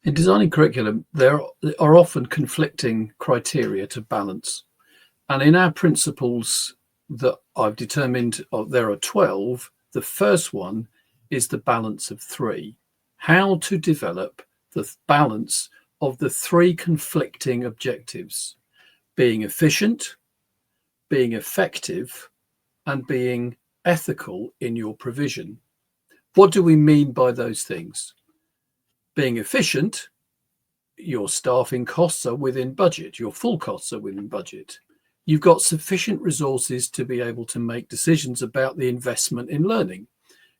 In designing curriculum, there are often conflicting criteria to balance. And in our principles that I've determined, there are 12. The first one is the balance of three. How to develop the balance of the three conflicting objectives: being efficient, being effective, and being ethical in your provision. What do we mean by those things? Being efficient, your staffing costs are within budget, your full costs are within budget. You've got sufficient resources to be able to make decisions about the investment in learning.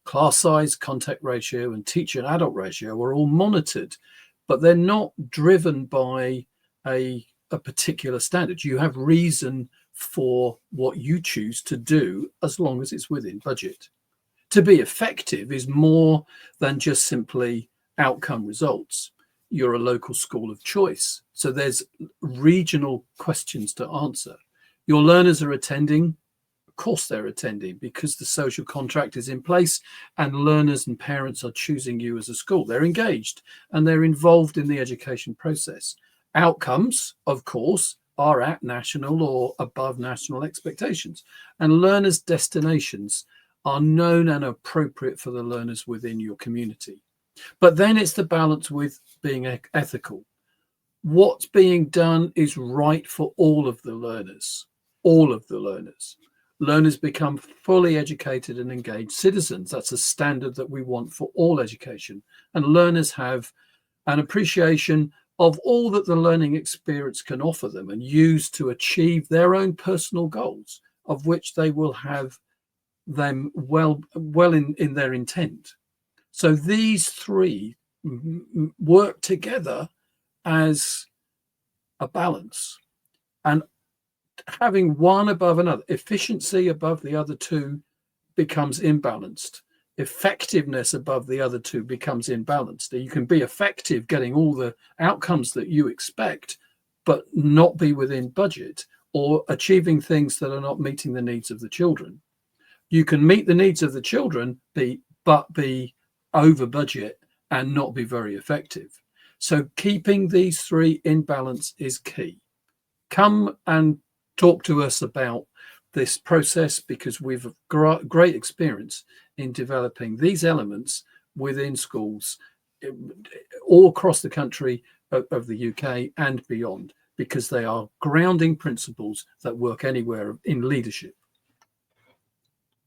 Class size, contact ratio, and teacher and adult ratio are all monitored, but they're not driven by a particular standard. You have reason for what you choose to do as long as it's within budget. To be effective is more than just simply outcome results. You're a local school of choice, so there's regional questions to answer. Your learners are attending. Of course they're attending, because the social contract is in place and learners and parents are choosing you as a school. They're engaged and they're involved in the education process. Outcomes, of course, are at national or above national expectations, and learners' destinations are known and appropriate for the learners within your community. But then it's the balance with being ethical. What's being done is right for all of the learners. All of the learners. Learners become fully educated and engaged citizens. That's a standard that we want for all education. And learners have an appreciation of all that the learning experience can offer them and use to achieve their own personal goals, of which they will have them well in their intent. So these three work together as a balance, and having one above another, efficiency above the other two, becomes imbalanced. Effectiveness above the other two becomes imbalanced. You can be effective getting all the outcomes that you expect, but not be within budget, or achieving things that are not meeting the needs of the children. You can meet the needs of the children, but be over budget and not be very effective. So keeping these three in balance is key. Come and talk to us about this process, because we've great experience in developing these elements within schools all across the country of the UK and beyond, because they are grounding principles that work anywhere in leadership.